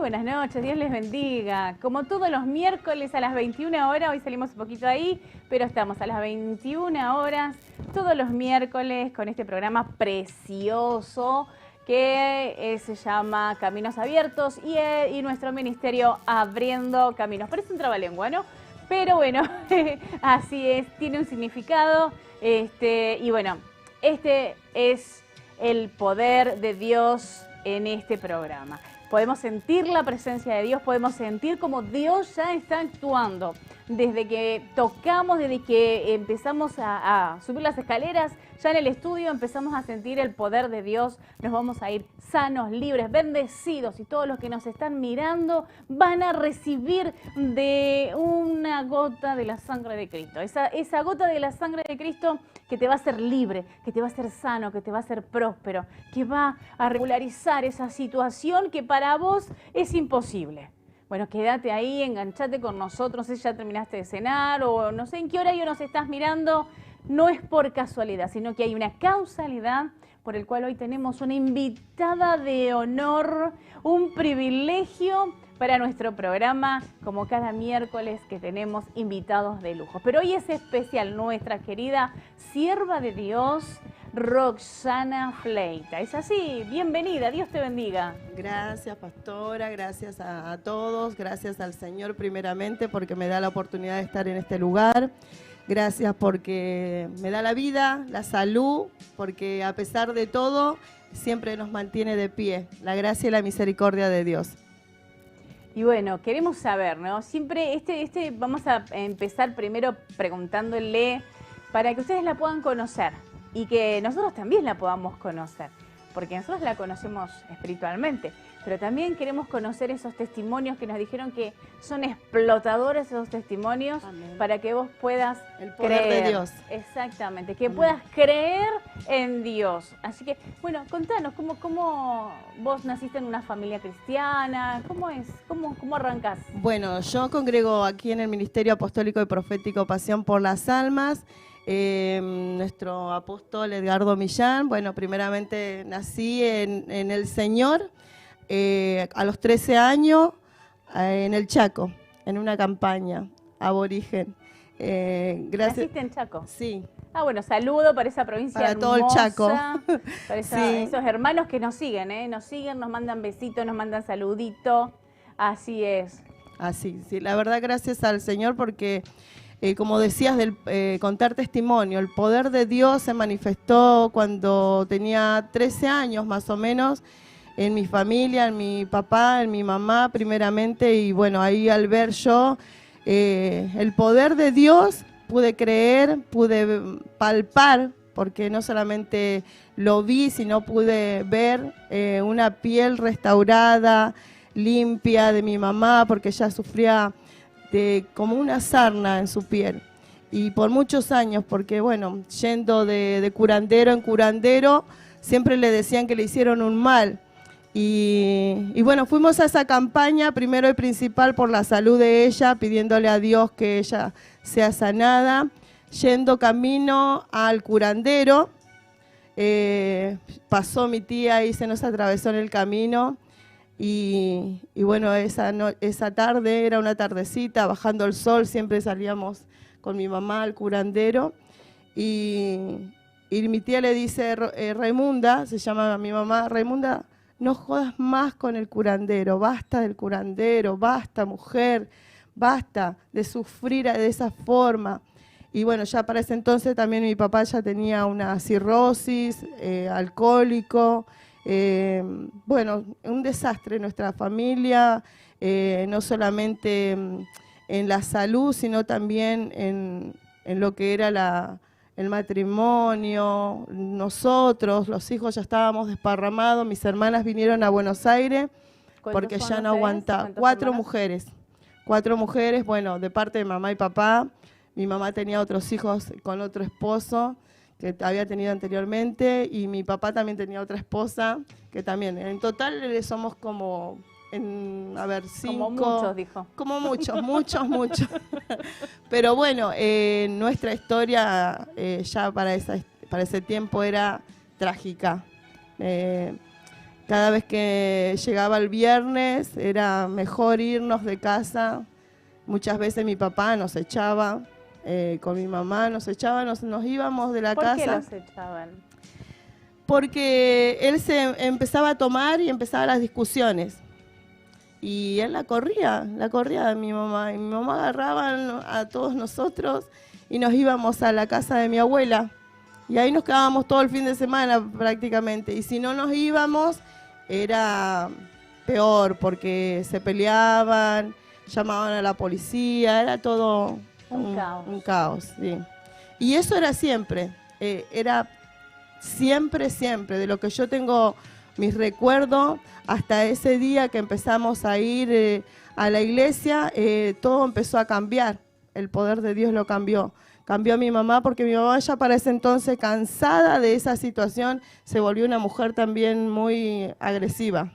buenas noches, Dios les bendiga. Como todos los miércoles a las 21 horas, hoy salimos un poquito ahí, pero estamos a las 21 horas todos los miércoles con este programa precioso que se llama Caminos Abiertos y nuestro ministerio Abriendo Caminos. Parece un trabalengua, ¿no? Pero bueno, así es, tiene un significado. Y bueno, este es el poder de Dios en este programa. Podemos sentir la presencia de Dios, podemos sentir cómo Dios ya está actuando. Desde que tocamos, desde que empezamos a subir las escaleras, ya en el estudio empezamos a sentir el poder de Dios. Nos vamos a ir sanos, libres, bendecidos, y todos los que nos están mirando van a recibir de una gota de la sangre de Cristo. Esa gota de la sangre de Cristo que te va a hacer libre, que te va a hacer sano, que te va a hacer próspero, que va a regularizar esa situación que para vos es imposible. Bueno, quédate ahí, enganchate con nosotros, no sé si ya terminaste de cenar o no sé en qué horario nos estás mirando. No es por casualidad, sino que hay una causalidad por el cual hoy tenemos una invitada de honor, un privilegio para nuestro programa, como cada miércoles que tenemos invitados de lujo. Pero hoy es especial nuestra querida sierva de Dios, Roxana Fleita. Es así, bienvenida, Dios te bendiga. Gracias, pastora, gracias a todos, gracias al Señor primeramente porque me da la oportunidad de estar en este lugar. Gracias porque me da la vida, la salud, porque a pesar de todo siempre nos mantiene de pie. La gracia y la misericordia de Dios. Y bueno, queremos saber, ¿no? Siempre vamos a empezar primero preguntándole para que ustedes la puedan conocer y que nosotros también la podamos conocer, porque nosotros la conocemos espiritualmente, pero también queremos conocer esos testimonios que nos dijeron que son explotadores, esos testimonios. Amén. Para que vos puedas el poder creer. De Dios. Exactamente, que Amén. Puedas creer en Dios. Así que, bueno, contanos, ¿cómo vos naciste en una familia cristiana? ¿Cómo es? ¿Cómo arrancás? Bueno, yo congrego aquí en el Ministerio Apostólico y Profético Pasión por las Almas. Nuestro apóstol Edgardo Millán. Bueno, primeramente nací en el Señor a los 13 años en el Chaco, en una campaña aborigen. Gracias. ¿Naciste en Chaco? Sí. Ah, bueno, saludo para esa provincia para hermosa, todo el Chaco. Para esos hermanos que nos siguen, nos mandan besitos, nos mandan saluditos. Así es. Así, sí, la verdad gracias al Señor porque como decías, contar testimonio, el poder de Dios se manifestó cuando tenía 13 años más o menos, en mi familia, en mi papá, en mi mamá primeramente, y bueno, ahí al ver yo el poder de Dios, pude creer, pude palpar, porque no solamente lo vi, sino pude ver una piel restaurada, limpia de mi mamá, porque ella sufría como una sarna en su piel, y por muchos años, porque bueno, yendo de curandero en curandero, siempre le decían que le hicieron un mal, y bueno, fuimos a esa campaña, primero y principal por la salud de ella, pidiéndole a Dios que ella sea sanada. Yendo camino al curandero, pasó mi tía y se nos atravesó en el camino. Y bueno, esa tarde, era una tardecita, bajando el sol, siempre salíamos con mi mamá al curandero. Y mi tía le dice, Raimunda, se llama mi mamá, Raimunda, no jodas más con el curandero, basta del curandero, basta mujer, basta de sufrir de esa forma. Y bueno, ya para ese entonces también mi papá ya tenía una cirrosis, alcohólico. Bueno, un desastre en nuestra familia, no solamente en la salud, sino también en lo que era el matrimonio. Nosotros, los hijos, ya estábamos desparramados. Mis hermanas vinieron a Buenos Aires porque ya no aguantaba. 4 mujeres, bueno, de parte de mamá y papá. Mi mamá tenía otros hijos con otro esposo que había tenido anteriormente, y mi papá también tenía otra esposa, que también, en total somos como, 5. Como muchos, dijo. Como muchos. Pero bueno, nuestra historia ya para ese tiempo era trágica. Cada vez que llegaba el viernes era mejor irnos de casa. Muchas veces mi papá nos echaba, con mi mamá nos echaba, nos íbamos de la casa. ¿Por qué los echaban? Porque él se empezaba a tomar y empezaba las discusiones. Y él la corría de mi mamá. Y mi mamá agarraba a todos nosotros y nos íbamos a la casa de mi abuela. Y ahí nos quedábamos todo el fin de semana prácticamente. Y si no nos íbamos, era peor porque se peleaban, llamaban a la policía, era todo un caos. Sí. Y eso era siempre, era siempre, de lo que yo tengo mis recuerdos, hasta ese día que empezamos a ir a la iglesia, todo empezó a cambiar, el poder de Dios lo cambió. Cambió a mi mamá porque mi mamá ya para ese entonces, cansada de esa situación, se volvió una mujer también muy agresiva.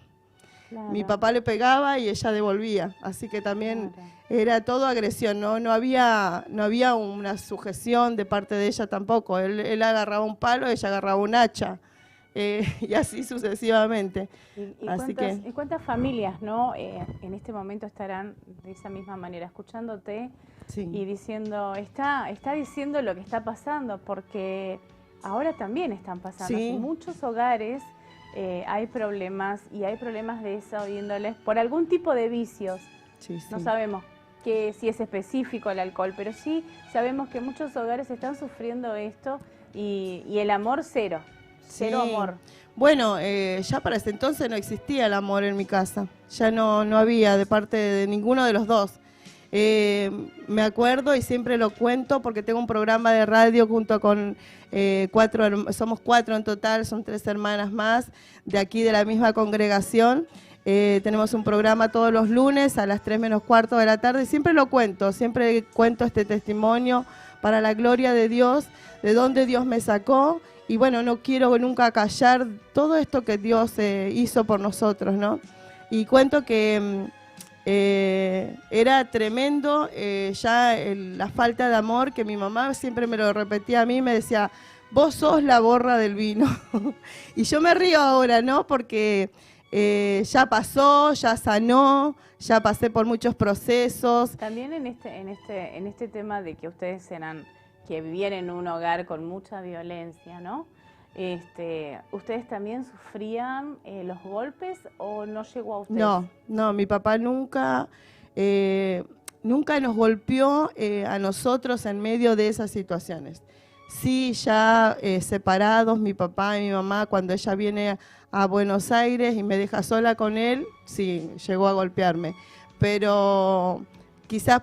Claro. Mi papá le pegaba y ella devolvía, así que también era todo agresión, no había una sujeción de parte de ella tampoco. Él agarraba un palo, ella agarraba un hacha, y así sucesivamente. ¿Y cuántas familias, no, en este momento estarán de esa misma manera, escuchándote? Sí. Y diciendo, está diciendo lo que está pasando, porque ahora también están pasando. Sí. En muchos hogares hay problemas, y hay problemas de esa índoles por algún tipo de vicios. Sí, sí. No sabemos si es específico el alcohol, pero sí sabemos que muchos hogares están sufriendo esto y el amor cero. Cero amor. Bueno, ya para ese entonces no existía el amor en mi casa. Ya no había de parte de ninguno de los dos. Me acuerdo y siempre lo cuento porque tengo un programa de radio junto con somos 4 en total, son 3 hermanas más de aquí de la misma congregación. Tenemos un programa todos los lunes a las 3 menos cuarto de la tarde. Siempre lo cuento, siempre cuento este testimonio para la gloria de Dios, de dónde Dios me sacó. Y bueno, no quiero nunca callar todo esto que Dios hizo por nosotros, ¿no? Y cuento que era tremendo la falta de amor, que mi mamá siempre me lo repetía a mí, me decía, vos sos la borra del vino. Y yo me río ahora, ¿no? Porque ya pasó, ya sanó, ya pasé por muchos procesos. También en este tema de que ustedes que vivían en un hogar con mucha violencia, ¿no? ¿Ustedes también sufrían los golpes o no llegó a ustedes? No, mi papá nunca nos golpeó a nosotros en medio de esas situaciones. Sí, ya separados, mi papá y mi mamá, cuando ella viene a Buenos Aires y me deja sola con él, sí, llegó a golpearme. Pero quizás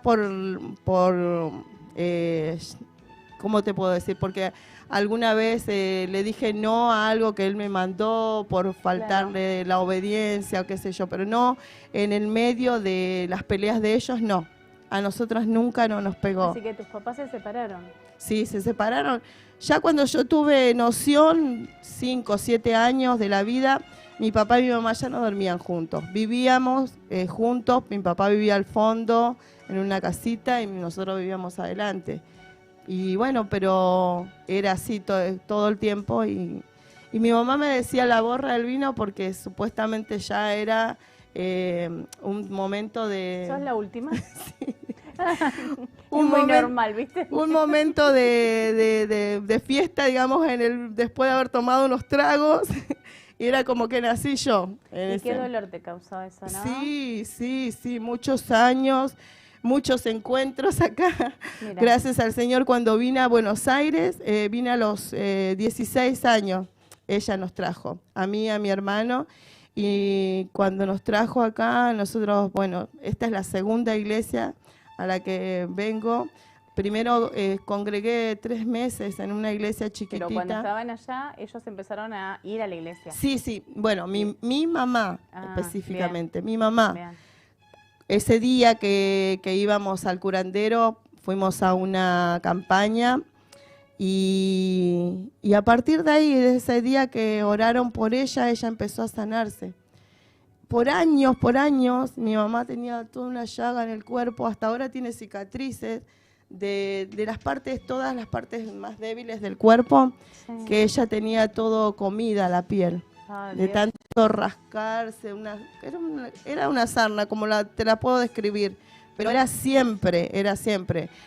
¿cómo te puedo decir? Porque alguna vez le dije no a algo que él me mandó por faltarle la obediencia o qué sé yo, pero no en el medio de las peleas de ellos, no. A nosotros nunca nos pegó. Así que tus papás se separaron. Sí, se separaron. Ya cuando yo tuve noción, 5 o 7 años de la vida, mi papá y mi mamá ya no dormían juntos. Vivíamos juntos, mi papá vivía al fondo en una casita y nosotros vivíamos adelante. Y bueno, pero era así todo el tiempo y mi mamá me decía la borra del vino porque supuestamente ya era un momento de... ¿Sos la última? Sí. Muy normal, ¿viste? Un momento de fiesta, digamos, después de haber tomado unos tragos, y era como que nací yo. ¿Y qué dolor te causó eso, no? Sí, muchos años, muchos encuentros acá. Mira. Gracias al Señor, cuando vine a Buenos Aires, vine a los 16 años, ella nos trajo, a mí y a mi hermano, y cuando nos trajo acá, nosotros, bueno, esta es la segunda iglesia a la que vengo. Primero congregué 3 meses en una iglesia chiquitita. Pero cuando estaban allá, ellos empezaron a ir a la iglesia. Sí, bueno, mi mamá específicamente, bien. Mi mamá. Bien. Ese día que íbamos al curandero, fuimos a una campaña y a partir de ahí, de ese día que oraron por ella empezó a sanarse. Por años, mi mamá tenía toda una llaga en el cuerpo, hasta ahora tiene cicatrices de todas las partes más débiles del cuerpo, sí. Que ella tenía todo comida, la piel. de tanto rascarse. Era una sarna, como te la puedo describir, pero era siempre.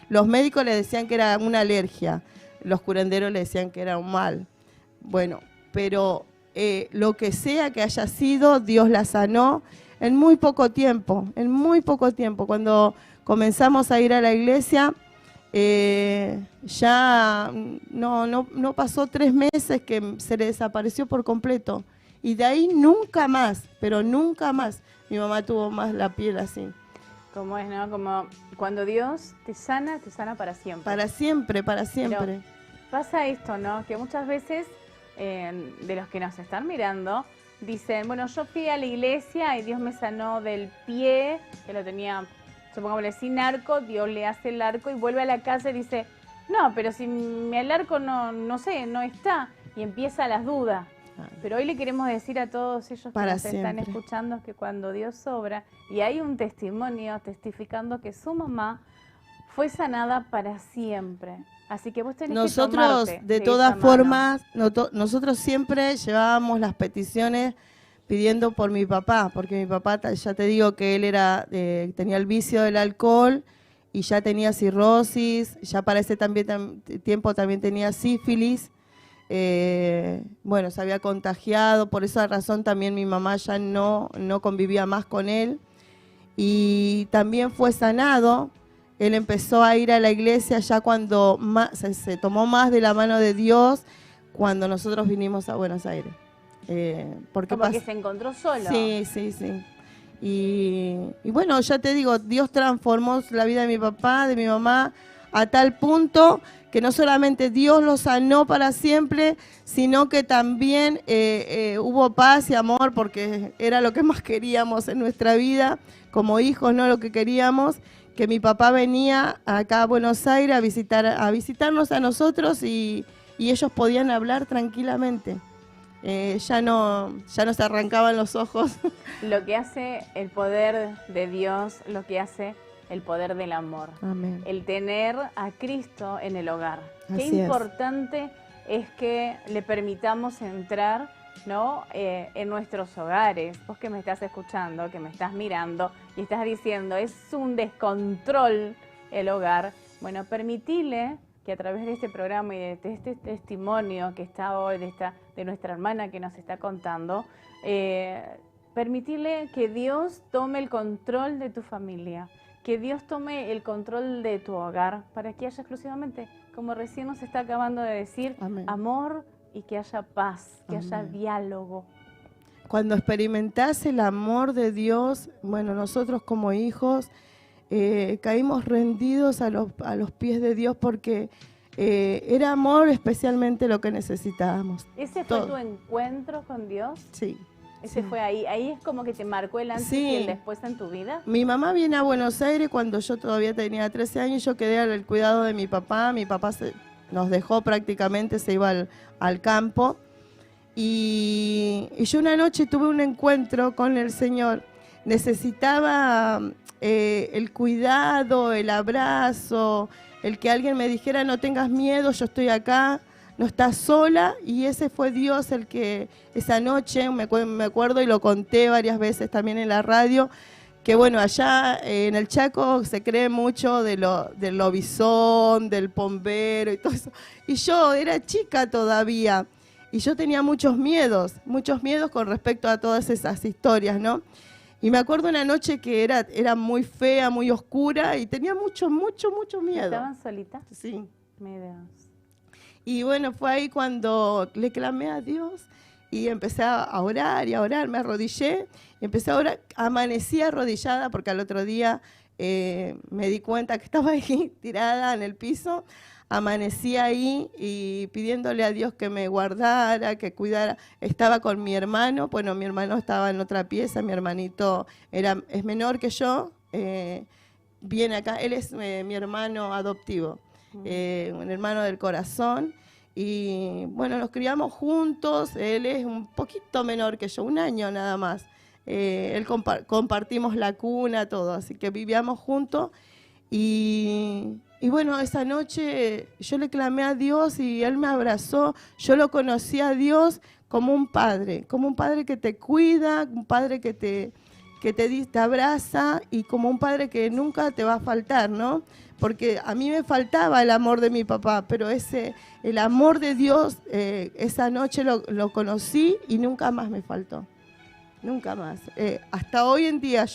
Los médicos le decían que era una alergia, los curanderos le decían que era un mal. Bueno, pero lo que sea que haya sido, Dios la sanó en muy poco tiempo. Cuando comenzamos a ir a la iglesia, ya no pasó 3 meses que se le desapareció por completo. Y de ahí nunca más, pero nunca más, mi mamá tuvo más la piel así. Como es, ¿no? Como cuando Dios te sana para siempre. Para siempre. Pero pasa esto, ¿no? Que muchas veces de los que nos están mirando dicen, bueno, yo fui a la iglesia y Dios me sanó del pie, que lo tenía, supongámosle, sin arco, Dios le hace el arco y vuelve a la casa y dice, no, pero si el arco no está, y empieza las dudas. Pero hoy le queremos decir a todos ellos que nos están escuchando que cuando Dios obra, y hay un testimonio testificando que su mamá fue sanada para siempre. Así que vos tenés que tomarte de todas formas, nosotros siempre llevábamos las peticiones pidiendo por mi papá, porque mi papá, ya te digo que él tenía el vicio del alcohol y ya tenía cirrosis, ya para ese tiempo también tenía sífilis. Bueno, se había contagiado, por esa razón también mi mamá ya no convivía más con él, y también fue sanado. Él empezó a ir a la iglesia ya cuando se tomó más de la mano de Dios cuando nosotros vinimos a Buenos Aires. Porque se encontró solo. Sí. Y bueno, ya te digo, Dios transformó la vida de mi papá, de mi mamá, a tal punto que no solamente Dios lo sanó para siempre, sino que también hubo paz y amor, porque era lo que más queríamos en nuestra vida, como hijos, ¿no? Lo que queríamos, que mi papá venía acá a Buenos Aires a visitarnos a nosotros y ellos podían hablar tranquilamente. Ya no se arrancaban los ojos. Lo que hace el poder de Dios, lo que hace el poder del amor. Amén. El tener a Cristo en el hogar. Así Qué importante es que le permitamos entrar, ¿no? En nuestros hogares. Vos que me estás escuchando, que me estás mirando y estás diciendo, es un descontrol el hogar. Bueno, permitile que a través de este programa y de este testimonio que está hoy, de nuestra hermana que nos está contando, permitirle que Dios tome el control de tu familia, que Dios tome el control de tu hogar, para que haya exclusivamente, como recién nos está acabando de decir, amén, amor y que haya paz, que amén, haya diálogo. Cuando experimentás el amor de Dios, bueno, nosotros como hijos caímos rendidos a los pies de Dios, porque era amor especialmente lo que necesitábamos. ¿Ese fue tu encuentro con Dios? Sí. Ese fue ahí es como que te marcó el antes y el después en tu vida. Mi mamá viene a Buenos Aires cuando yo todavía tenía 13 años, yo quedé al cuidado de mi papá nos dejó prácticamente, se iba al campo, y yo una noche tuve un encuentro con el Señor. Necesitaba el cuidado, el abrazo, el que alguien me dijera, no tengas miedo, yo estoy acá, no estás sola, y ese fue Dios el que esa noche, me acuerdo y lo conté varias veces también en la radio, que bueno, allá en el Chaco se cree mucho del lobizón, del pombero y todo eso, y yo era chica todavía, y yo tenía muchos miedos con respecto a todas esas historias, ¿no? Y me acuerdo una noche que era muy fea, muy oscura, y tenía mucho miedo. ¿Estaban solitas? Sí. Mi Dios. Y bueno, fue ahí cuando le clamé a Dios y empecé a orar y a orar, me arrodillé, y empecé a orar, amanecí arrodillada porque al otro día me di cuenta que estaba ahí tirada en el piso, amanecí ahí y pidiéndole a Dios que me guardara, que cuidara. Estaba con mi hermano, bueno, mi hermano estaba en otra pieza, mi hermanito es menor que yo, viene acá, él es mi hermano adoptivo. Un hermano del corazón, y bueno, nos criamos juntos. Él es un poquito menor que yo, 1 año nada más. Él compartimos la cuna, todo, así que vivíamos juntos. Y bueno, esa noche yo le clamé a Dios y Él me abrazó. Yo lo conocí a Dios como un padre que te cuida, un padre que te abraza y como un padre que nunca te va a faltar, ¿no? Porque a mí me faltaba el amor de mi papá, pero el amor de Dios, esa noche lo conocí y nunca más me faltó. Nunca más. Hasta hoy en día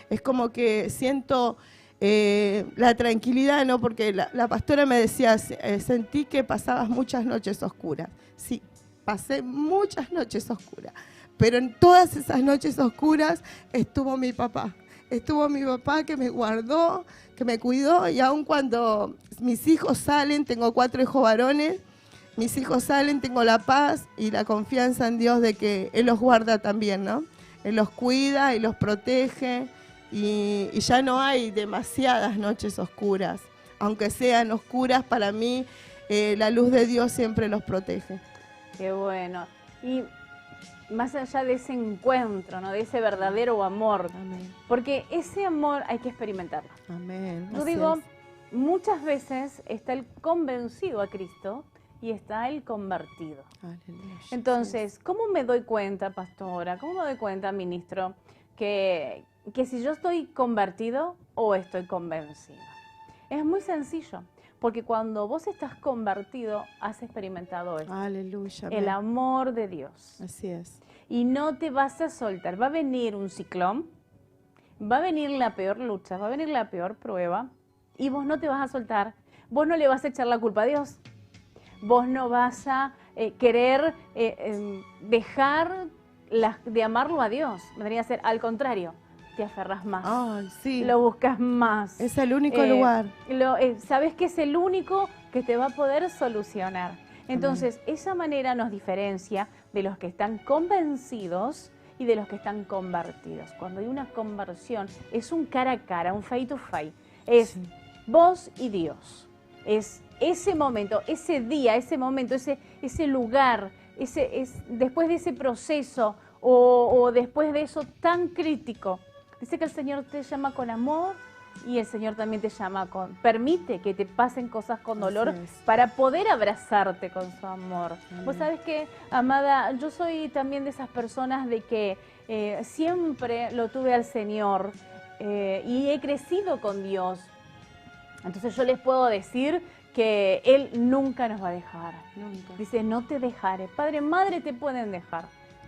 es como que siento la tranquilidad, ¿no? Porque la pastora me decía, sentí que pasabas muchas noches oscuras. Sí, pasé muchas noches oscuras. Pero en todas esas noches oscuras estuvo mi papá. Estuvo mi papá que me guardó, que me cuidó, y aun cuando mis hijos salen, tengo 4 hijos varones, mis hijos salen, tengo la paz y la confianza en Dios de que Él los guarda también, ¿no? Él los cuida y los protege y ya no hay demasiadas noches oscuras. Aunque sean oscuras, para mí la luz de Dios siempre los protege. Qué bueno. Y más allá de ese encuentro, ¿no? De ese verdadero amor. Amén. Porque ese amor hay que experimentarlo. Amén. Yo digo, muchas veces está el convencido a Cristo y está el convertido. Aleluya. Entonces, ¿cómo me doy cuenta, pastora? ¿Cómo me doy cuenta, ministro, que si yo estoy convertido o estoy convencido? Es muy sencillo. Porque cuando vos estás convertido, has experimentado esto. Aleluya. El amor de Dios. Así es. Y no te vas a soltar. Va a venir un ciclón, va a venir la peor lucha, va a venir la peor prueba, y vos no te vas a soltar. Vos no le vas a echar la culpa a Dios. Vos no vas a querer dejar de amarlo a Dios. Vendría a ser al contrario. Te aferras más, Ay, sí. Lo buscas más. Es el único lugar. Sabes que es el único que te va a poder solucionar. Entonces, esa manera nos diferencia de los que están convencidos y de los que están convertidos. Cuando hay una conversión, es un cara a cara, un face to face. Es vos y Dios. Es ese momento, ese día, ese momento, ese lugar, después de ese proceso o después de eso tan crítico. Dice que el Señor te llama con amor y el Señor también te llama permite que te pasen cosas con dolor para poder abrazarte con su amor. Vos sabés que, amada, yo soy también de esas personas de que siempre lo tuve al Señor y he crecido con Dios. Entonces yo les puedo decir que Él nunca nos va a dejar. Nunca. Dice, no te dejaré. Padre, madre te pueden dejar.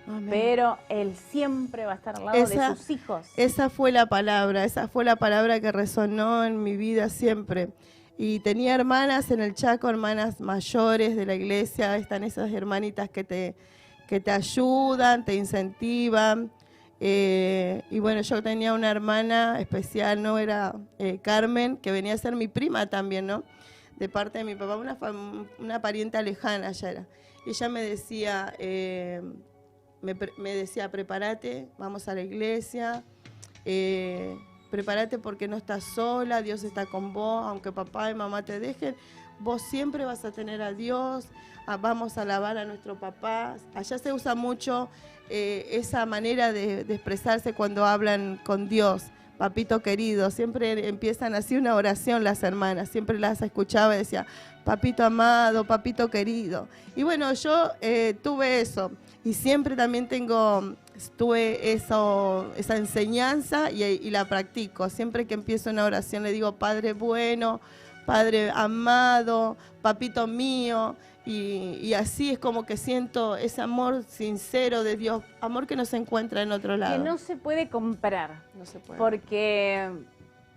Amén. Pero Él siempre va a estar al lado de sus hijos. Esa fue la palabra que resonó en mi vida siempre. Y tenía hermanas en el Chaco, hermanas mayores de la iglesia, están esas hermanitas que te ayudan, te incentivan. Y bueno, yo tenía una hermana especial, ¿no? Era Carmen, que venía a ser mi prima también, ¿no? De parte de mi papá, una parienta lejana ya era. Y ella me decía... Me decía, prepárate, vamos a la iglesia, prepárate porque no estás sola, Dios está con vos, aunque papá y mamá te dejen, vos siempre vas a tener a Dios, vamos a alabar a nuestro papá. Allá se usa mucho esa manera de expresarse cuando hablan con Dios. Papito querido, siempre empiezan así una oración las hermanas, siempre las escuchaba y decía, papito amado, papito querido. Y bueno, yo tuve eso y siempre también tuve esa enseñanza y la practico. Siempre que empiezo una oración le digo, Padre bueno, Padre amado, papito mío. Y así es como que siento ese amor sincero de Dios, amor que no se encuentra en otro lado. Que no se puede comprar. No se puede. Porque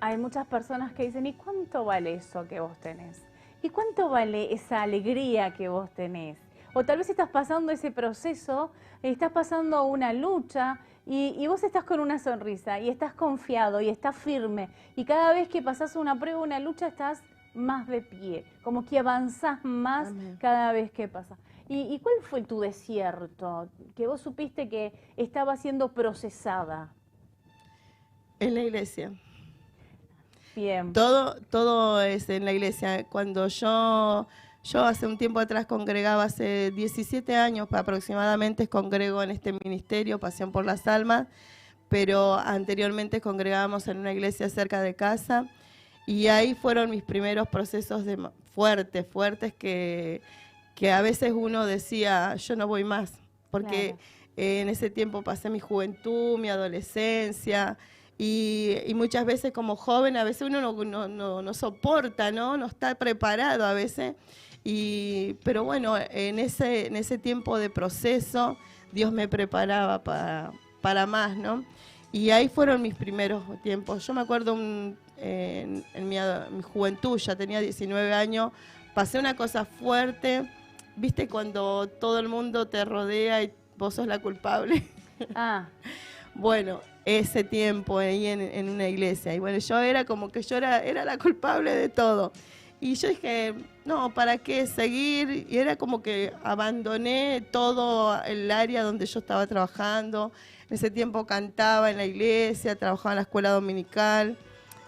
hay muchas personas que dicen, ¿y cuánto vale eso que vos tenés? ¿Y cuánto vale esa alegría que vos tenés? O tal vez estás pasando ese proceso, estás pasando una lucha y vos estás con una sonrisa y estás confiado y estás firme. Y cada vez que pasás una prueba, una lucha, estás más de pie, como que avanzás más. Amén. Cada vez que pasa. ¿Y cuál fue tu desierto? Que vos supiste que estaba siendo procesada. En la iglesia. Bien. Todo es en la iglesia. Cuando yo hace un tiempo atrás congregaba, hace 17 años aproximadamente congrego en este ministerio, Pasión por las Almas, pero anteriormente congregábamos en una iglesia cerca de casa. Y ahí fueron mis primeros procesos fuertes, que a veces uno decía, yo no voy más. porque en ese tiempo pasé mi juventud, mi adolescencia, y muchas veces como joven, a veces uno no soporta, ¿no? No está preparado a veces. Pero bueno, en ese tiempo de proceso, Dios me preparaba para más, ¿no? Y ahí fueron mis primeros tiempos. Yo me acuerdo en mi juventud, ya tenía 19 años, pasé una cosa fuerte. ¿Viste cuando todo el mundo te rodea y vos sos la culpable? Ah. Bueno, ese tiempo ahí en una iglesia. Y bueno, yo era como que yo era la culpable de todo. Y yo dije, no, ¿para qué seguir? Y era como que abandoné todo el área donde yo estaba trabajando. En ese tiempo cantaba en la iglesia, trabajaba en la escuela dominical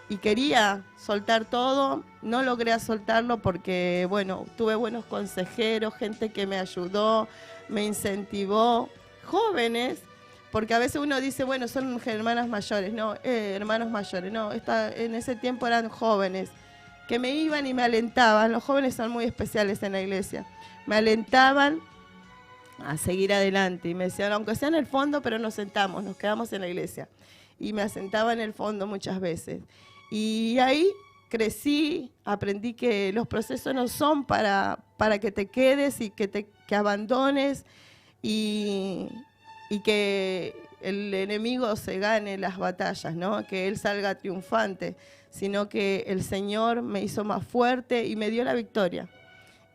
y quería soltar todo. No logré soltarlo porque, bueno, tuve buenos consejeros, gente que me ayudó, me incentivó, jóvenes, porque a veces uno dice, bueno, son hermanas mayores, no, hermanos mayores, no, en ese tiempo eran jóvenes que me iban y me alentaban. Los jóvenes son muy especiales en la iglesia. Me alentaban a seguir adelante y me decían, aunque sea en el fondo, pero nos sentamos, nos quedamos en la iglesia. Y me asentaba en el fondo muchas veces. Y ahí crecí, aprendí que los procesos no son para que te quedes y que abandones y que el enemigo se gane las batallas, ¿no? Que él salga triunfante, sino que el Señor me hizo más fuerte y me dio la victoria.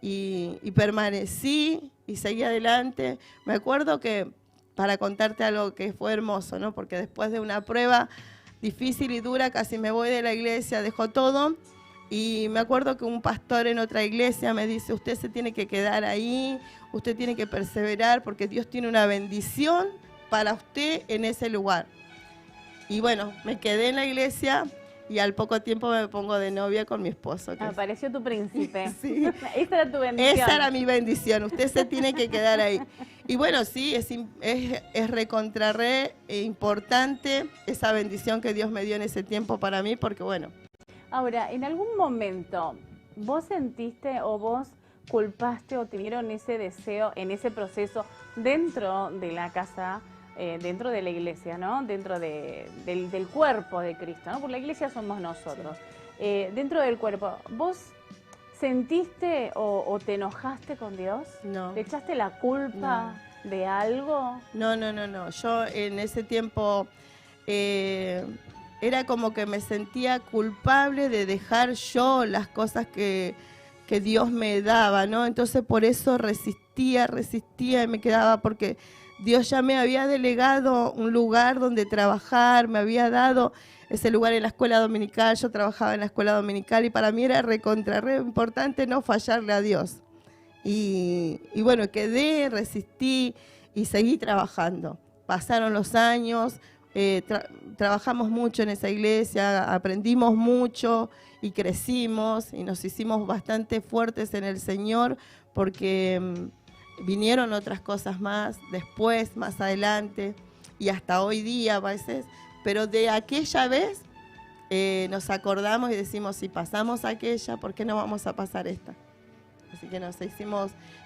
Y permanecí y seguí adelante. Me acuerdo que, para contarte algo que fue hermoso, ¿no? Porque después de una prueba difícil y dura, casi me voy de la iglesia, dejo todo. Y me acuerdo que un pastor en otra iglesia me dice, usted se tiene que quedar ahí, usted tiene que perseverar porque Dios tiene una bendición para usted en ese lugar. Y bueno, me quedé en la iglesia y al poco tiempo me pongo de novia con mi esposo. Apareció tu príncipe. Sí. Esa era tu bendición. Esa era mi bendición, usted se tiene que quedar ahí. Y bueno, sí, es recontra importante esa bendición que Dios me dio en ese tiempo para mí, porque bueno. Ahora, ¿en algún momento vos sentiste o vos culpaste o tuvieron ese deseo en ese proceso dentro de la casa, dentro de la iglesia, ¿no? Dentro del cuerpo de Cristo, ¿no? Porque la iglesia somos nosotros. Sí. Dentro del cuerpo, ¿vos sentiste o te enojaste con Dios? No. ¿Le echaste la culpa de algo? No. Yo en ese tiempo era como que me sentía culpable de dejar yo las cosas que Dios me daba, ¿no? Entonces por eso resistía y me quedaba, porque Dios ya me había delegado un lugar donde trabajar, me había dado ese lugar en la escuela dominical. Yo trabajaba en la escuela dominical y para mí era re importante no fallarle a Dios. Y bueno, resistí y seguí trabajando. Pasaron los años, trabajamos mucho en esa iglesia, aprendimos mucho y crecimos y nos hicimos bastante fuertes en el Señor, porque vinieron otras cosas más después, más adelante y hasta hoy día a veces, pero de aquella vez nos acordamos y decimos, si pasamos aquella, ¿por qué no vamos a pasar esta? Así que nos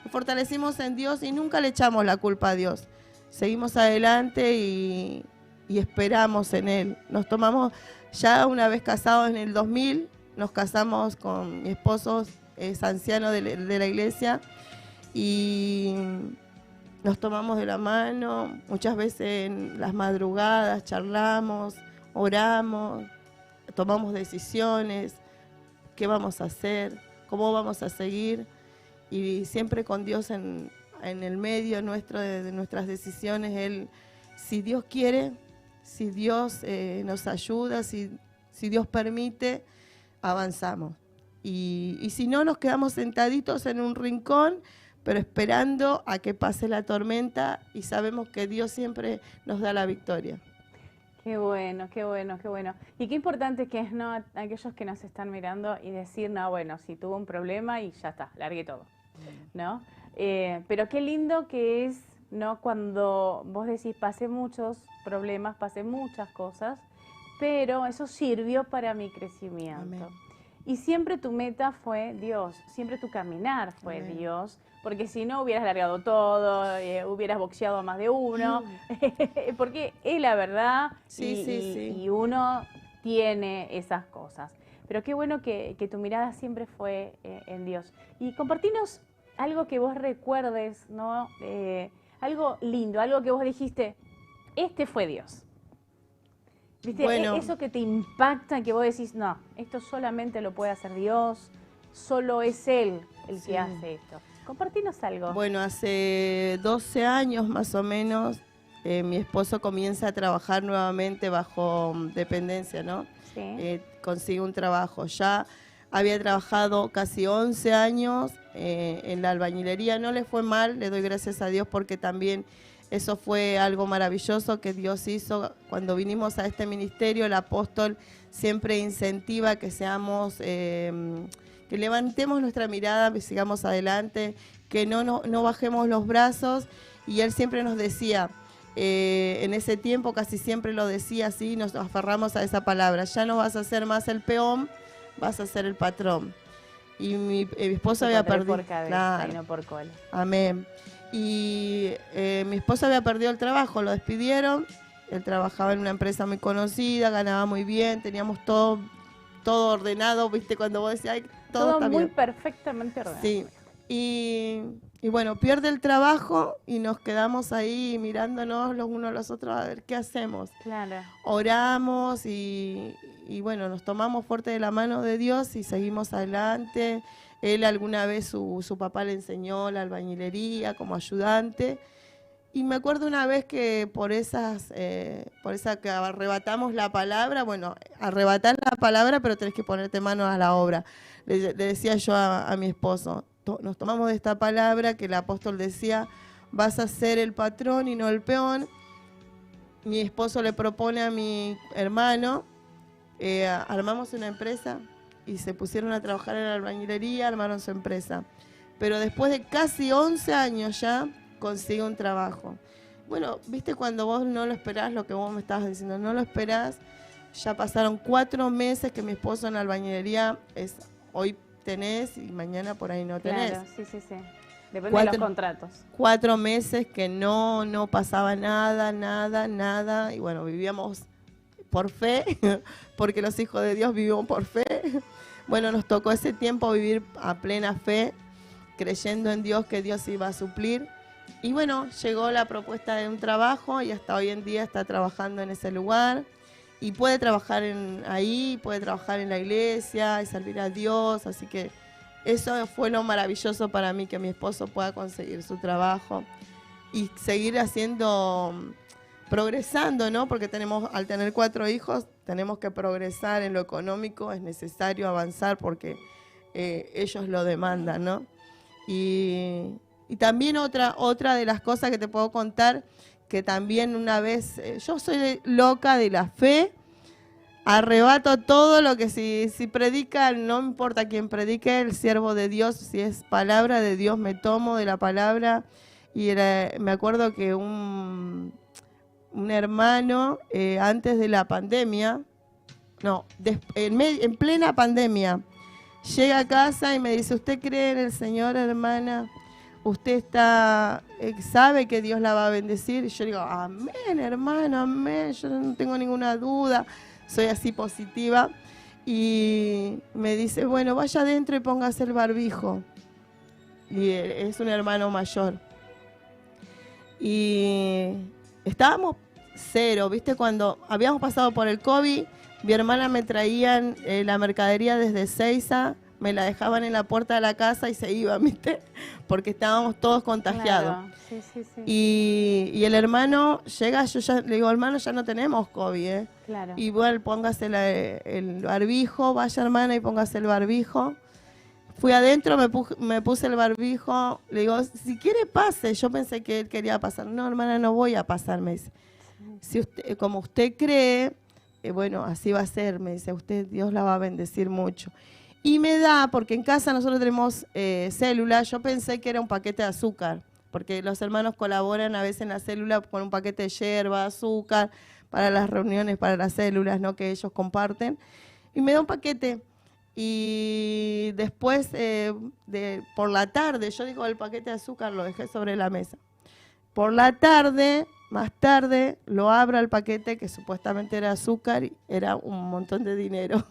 fortalecimos en Dios y nunca le echamos la culpa a Dios. Seguimos adelante y esperamos en Él. Nos tomamos, ya una vez casados en el 2000, nos casamos con mi esposo, es anciano de la iglesia, y nos tomamos de la mano. Muchas veces en las madrugadas charlamos, oramos, tomamos decisiones, qué vamos a hacer, cómo vamos a seguir, y siempre con Dios en el medio nuestro de nuestras decisiones. Él, si Dios quiere, si Dios nos ayuda, si Dios permite, avanzamos. Y si no, nos quedamos sentaditos en un rincón, pero esperando a que pase la tormenta, y sabemos que Dios siempre nos da la victoria. Qué bueno, qué bueno, qué bueno. Y qué importante que es, ¿no?, aquellos que nos están mirando y decir, no, bueno, si tuvo un problema y ya está, largué todo, ¿no? Pero qué lindo que es, ¿no?, cuando vos decís, pasé muchos problemas, pasé muchas cosas, pero eso sirvió para mi crecimiento. Amén. Y siempre tu meta fue Dios, siempre tu caminar fue Amén. Dios, porque si no hubieras largado todo, hubieras boxeado a más de uno, porque es la verdad y uno tiene esas cosas. Pero qué bueno que tu mirada siempre fue en Dios. Y compartinos algo que vos recuerdes, ¿no? Algo lindo, algo que vos dijiste, este fue Dios. ¿Viste? Bueno, eso que te impacta, que vos decís, no, esto solamente lo puede hacer Dios, solo es Él el que hace esto. Compartinos algo. Bueno, hace 12 años más o menos, mi esposo comienza a trabajar nuevamente bajo dependencia, ¿no? Sí. Consigue un trabajo. Ya había trabajado casi 11 años en la albañilería. No le fue mal, le doy gracias a Dios porque también eso fue algo maravilloso que Dios hizo. Cuando vinimos a este ministerio, el apóstol siempre incentiva que seamos, que levantemos nuestra mirada, que sigamos adelante, que no bajemos los brazos. Y él siempre nos decía, en ese tiempo casi siempre lo decía así, nos aferramos a esa palabra, ya no vas a ser más el peón, vas a ser el patrón. Y mi esposo había perdido por cabeza y no por cola. Amén. Y mi esposo había perdido el trabajo, lo despidieron. Él trabajaba en una empresa muy conocida, ganaba muy bien, teníamos todo ordenado, viste, cuando vos decías, ay, todo está muy bien. Perfectamente ordenado. Sí. Y bueno, pierde el trabajo y nos quedamos ahí mirándonos los unos a los otros a ver qué hacemos. Claro. Oramos y bueno, nos tomamos fuerte de la mano de Dios y seguimos adelante. Él alguna vez su papá le enseñó la albañilería como ayudante. Y me acuerdo una vez que por esa que arrebatamos la palabra, bueno, arrebatar la palabra, pero tenés que ponerte manos a la obra. Le decía yo a mi esposo, nos tomamos de esta palabra que el apóstol decía, vas a ser el patrón y no el peón. Mi esposo le propone a mi hermano, armamos una empresa y se pusieron a trabajar en la albañilería, armaron su empresa. Pero después de casi 11 años ya consigue un trabajo. Bueno, viste cuando vos no lo esperás, lo que vos me estabas diciendo, no lo esperás. Ya pasaron 4 meses que mi esposo en la albañilería es hoy tenés y mañana por ahí no tenés. Claro, sí. Depende de los contratos. 4 meses que no pasaba nada. Y bueno, vivíamos por fe, porque los hijos de Dios vivimos por fe. Bueno, nos tocó ese tiempo vivir a plena fe, creyendo en Dios que Dios iba a suplir. Y bueno, llegó la propuesta de un trabajo y hasta hoy en día está trabajando en ese lugar. Y puede trabajar ahí, puede trabajar en la iglesia y servir a Dios. Así que eso fue lo maravilloso para mí, que mi esposo pueda conseguir su trabajo y seguir progresando, ¿no? Porque al tener 4 hijos, tenemos que progresar en lo económico, es necesario avanzar porque ellos lo demandan, ¿no? Y también otra de las cosas que te puedo contar, que también una vez, yo soy loca de la fe, arrebato todo lo que si predica, no importa quién predique, el siervo de Dios, si es palabra de Dios, me tomo de la palabra. Y me acuerdo que un hermano, antes de la pandemia, en plena pandemia, llega a casa y me dice, ¿usted cree en el Señor, hermana? ¿Usted sabe que Dios la va a bendecir? Y yo digo, amén, hermano, amén, yo no tengo ninguna duda, soy así positiva. Y me dice, bueno, vaya adentro y póngase el barbijo. Y es un hermano mayor. Y estábamos cero, ¿viste? Cuando habíamos pasado por el COVID, mi hermana me traían la mercadería desde Seiza, me la dejaban en la puerta de la casa y se iban, ¿viste? Porque estábamos todos contagiados. Claro. Sí. Y el hermano llega, yo ya le digo, hermano, ya no tenemos COVID, ¿eh? Claro. Igual póngase el barbijo, vaya hermana y póngase el barbijo. Fui adentro, me puse el barbijo, le digo, si quiere pase. Yo pensé que él quería pasar. No, hermana, no voy a pasar, me dice. Si usted, como usted cree, bueno, así va a ser, me dice, Dios la va a bendecir mucho. Y me da, porque en casa nosotros tenemos célula, yo pensé que era un paquete de azúcar, porque los hermanos colaboran a veces en la célula con un paquete de yerba, azúcar, para las reuniones, para las células, ¿no?, que ellos comparten. Y me da un paquete. Y después, por la tarde, yo digo, el paquete de azúcar lo dejé sobre la mesa. Por la tarde, más tarde, lo abro el paquete que supuestamente era azúcar y era un montón de dinero.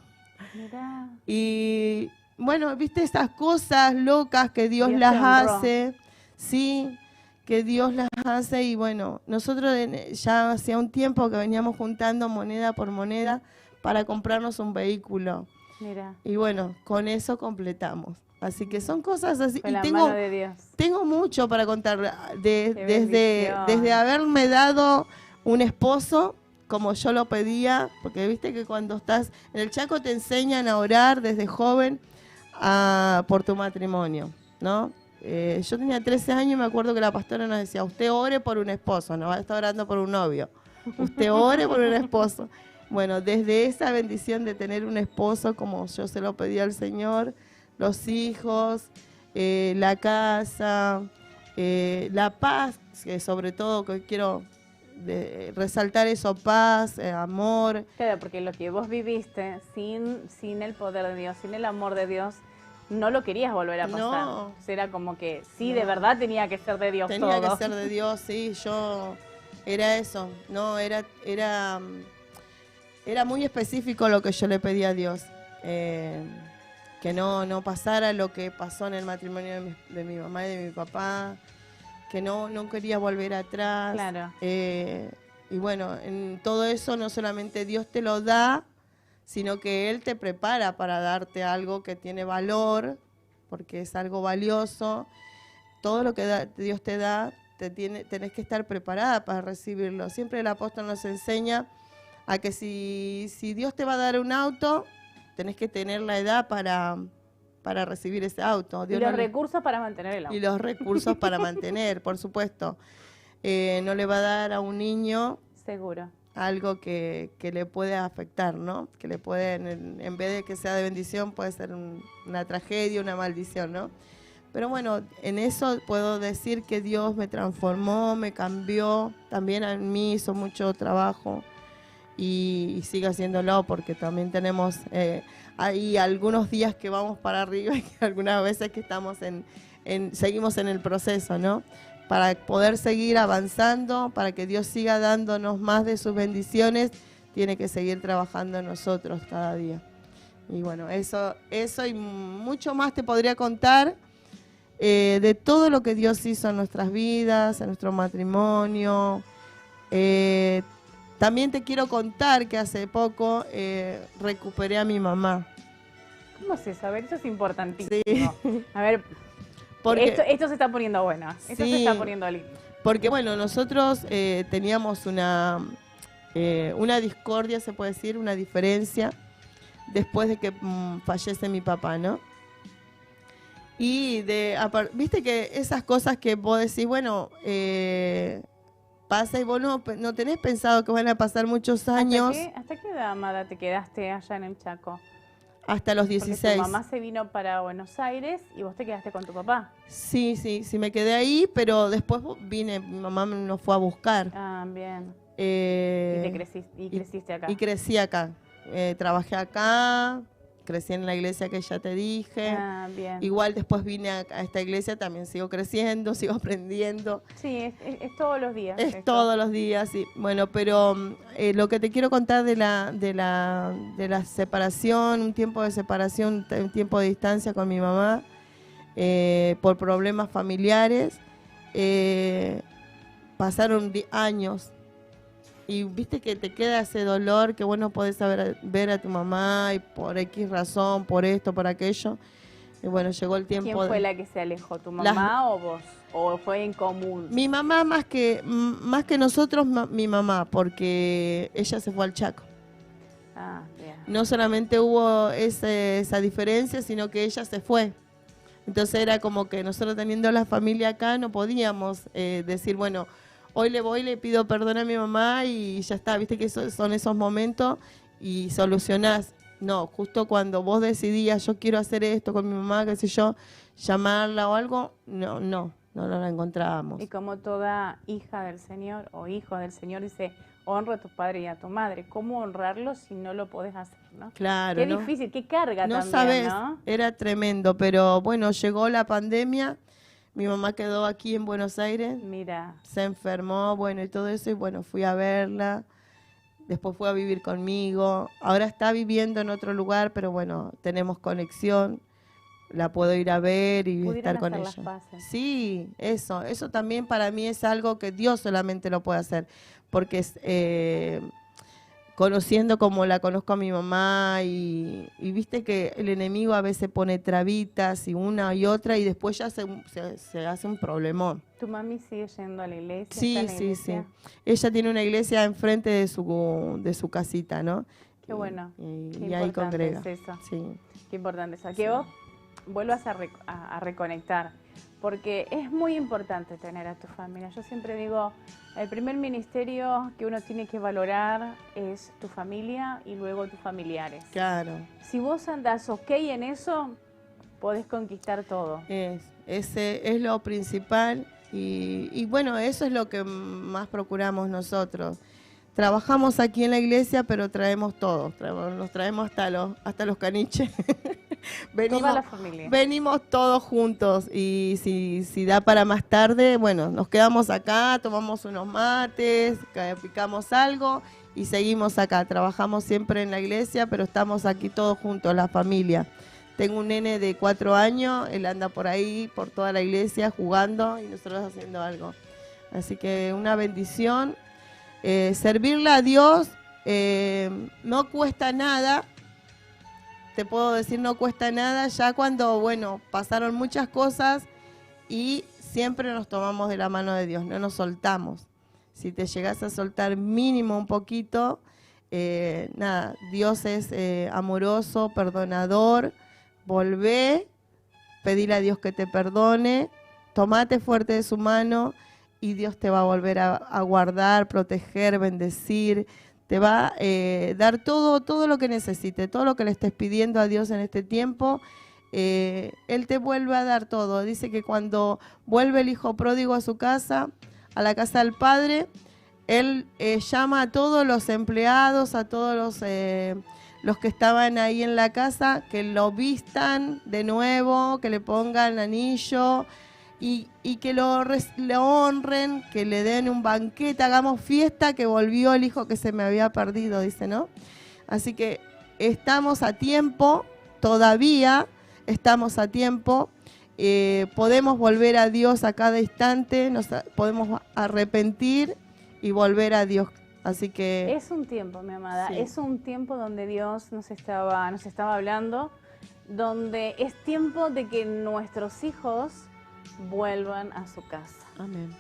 Mirá. Y bueno, viste esas cosas locas que Dios Dios las te honró. hace, sí, que Dios las hace. Y bueno, nosotros ya hacía un tiempo que veníamos juntando moneda por moneda para comprarnos un vehículo. Mira, Y bueno, con eso completamos. Así que son cosas así. fue Y la tengo, mano de Dios. tengo mucho para contar. Qué bendición. Desde haberme dado un esposo, como yo lo pedía, porque viste que cuando estás en el Chaco te enseñan a orar desde joven por tu matrimonio, ¿no? Yo tenía 13 años y me acuerdo que la pastora nos decía, usted ore por un esposo, no va a estar orando por un novio. Usted ore por un esposo. Bueno, desde esa bendición de tener un esposo, como yo se lo pedí al Señor, los hijos, la casa, la paz, que sobre todo que quiero resaltar eso, paz, amor. Claro, porque lo que vos viviste sin el poder de Dios, sin el amor de Dios, no lo querías volver a pasar. No. O sea, era como que sí, No. de verdad tenía que ser de Dios Tenía todo. que ser de Dios, sí, yo era eso, no, era muy específico lo que yo le pedí a Dios, que no pasara lo que pasó en el matrimonio de mi mamá y de mi papá, que no quería volver atrás. Claro. Y bueno, en todo eso no solamente Dios te lo da, sino que Él te prepara para darte algo que tiene valor, porque es algo valioso. Todo lo que Dios te da, tenés que estar preparada para recibirlo. Siempre el apóstol nos enseña a que si Dios te va a dar un auto, tenés que tener la edad para recibir ese auto. Dios Y los no le- recursos para mantener el auto. y los recursos para mantener, por supuesto. No le va a dar a un niño Seguro. algo que le puede afectar, ¿no? Que le puede, en vez de que sea de bendición, puede ser una tragedia, una maldición, ¿no? Pero bueno, en eso puedo decir que Dios me transformó, me cambió, también en mí hizo mucho trabajo y sigue haciéndolo porque también tenemos hay algunos días que vamos para arriba y algunas veces que estamos seguimos en el proceso, ¿no? Para poder seguir avanzando, para que Dios siga dándonos más de sus bendiciones, tiene que seguir trabajando en nosotros cada día. Y bueno, eso y mucho más te podría contar de todo lo que Dios hizo en nuestras vidas, en nuestro matrimonio. También te quiero contar que hace poco recuperé a mi mamá. ¿Cómo es eso? A ver, eso es importantísimo. Sí. A ver, Porque, esto se está poniendo bueno. Esto Sí. se está poniendo lindo. porque bueno, nosotros teníamos una discordia, se puede decir, una diferencia, después de que fallece mi papá, ¿no? Y viste que esas cosas que vos decís, bueno, pasa y vos no tenés pensado que van a pasar muchos años ¿Hasta qué edad, Amada, te quedaste allá en el Chaco? hasta los Porque 16. tu mamá se vino para Buenos Aires y vos te quedaste con tu papá. Sí, me quedé ahí, pero después vine, mi mamá nos fue a buscar. Ah, bien. Eh, Y creciste acá. Y crecí acá. Trabajé acá, crecí en la iglesia que ya te dije. Ah, bien. Igual después vine a esta iglesia, también sigo creciendo, sigo aprendiendo. Sí, es todos los días. Es esto. todos los días, sí. Bueno, pero lo que te quiero contar de la separación, un tiempo de separación, un tiempo de distancia con mi mamá, por problemas familiares, pasaron años. Y viste que te queda ese dolor que vos no podés ver a tu mamá y por X razón, por esto, por aquello. Y bueno, llegó el tiempo. ¿Quién fue la que se alejó? ¿Tu mamá o vos? ¿O fue en común? Mi mamá más que nosotros, mi mamá, porque ella se fue al Chaco. Ah, bien. No solamente hubo esa diferencia, sino que ella se fue. Entonces era como que nosotros teniendo la familia acá no podíamos decir, bueno, hoy le voy, le pido perdón a mi mamá y ya está. Viste que son esos momentos y solucionás. No, justo cuando vos decidías, yo quiero hacer esto con mi mamá, qué sé yo, llamarla o algo, no. no la encontrábamos. Y como toda hija del Señor o hijo del Señor dice, honra a tu padre y a tu madre. ¿Cómo honrarlo si no lo podés hacer, no? Claro, Qué ¿no? difícil, qué carga No también, sabes, ¿no? era tremendo, pero bueno, llegó la pandemia, mi mamá quedó aquí en Buenos Aires, Mira, se enfermó, bueno, y todo eso, y bueno, fui a verla, después fue a vivir conmigo, ahora está viviendo en otro lugar, pero bueno, tenemos conexión, la puedo ir a ver y pudieron estar con hacer las ella. paces. Sí, eso también para mí es algo que Dios solamente lo puede hacer, porque es, conociendo como la conozco a mi mamá y viste que el enemigo a veces pone trabitas y una y otra y después ya se hace un problemón. ¿Tu mami sigue yendo a la iglesia? ¿Está Sí, en la sí, iglesia? sí. Ella tiene una iglesia enfrente de su casita, ¿no? Qué bueno, Y qué ahí importante congrega. es eso. Sí. Qué importante eso. Que vos vuelvas a reconectar, porque es muy importante tener a tu familia. Yo siempre digo, el primer ministerio que uno tiene que valorar es tu familia y luego tus familiares. Claro. Si vos andás ok en eso, podés conquistar todo. Ese es lo principal y bueno, eso es lo que más procuramos nosotros. Trabajamos aquí en la iglesia, pero traemos todo, nos traemos hasta los caniches. Toda la familia. Venimos todos juntos y si da para más tarde, bueno, nos quedamos acá, tomamos unos mates, picamos algo y seguimos acá. Trabajamos siempre en la iglesia, pero estamos aquí todos juntos, la familia. Tengo un nene de 4 años, él anda por ahí, por toda la iglesia, jugando y nosotros haciendo algo. Así que una bendición. Servirle a Dios no cuesta nada, te puedo decir no cuesta nada, ya cuando, bueno, pasaron muchas cosas y siempre nos tomamos de la mano de Dios, no nos soltamos. Si te llegas a soltar mínimo un poquito, nada, Dios es amoroso, perdonador, volvé, pedile a Dios que te perdone, tomate fuerte de su mano y Dios te va a volver a guardar, proteger, bendecir, te va a dar todo lo que necesite, todo lo que le estés pidiendo a Dios en este tiempo, Él te vuelve a dar todo. Dice que cuando vuelve el hijo pródigo a su casa, a la casa del padre, Él llama a todos los empleados, a todos los que estaban ahí en la casa, que lo vistan de nuevo, que le pongan anillo, y que lo honren, que le den un banquete, hagamos fiesta, que volvió el hijo que se me había perdido, dice, ¿no? Así que estamos a tiempo, todavía estamos a tiempo, podemos volver a Dios a cada instante, nos podemos arrepentir y volver a Dios. Así que es un tiempo, mi amada, sí. Es un tiempo donde Dios nos estaba hablando, donde es tiempo de que nuestros hijos vuelvan a su casa. Amén.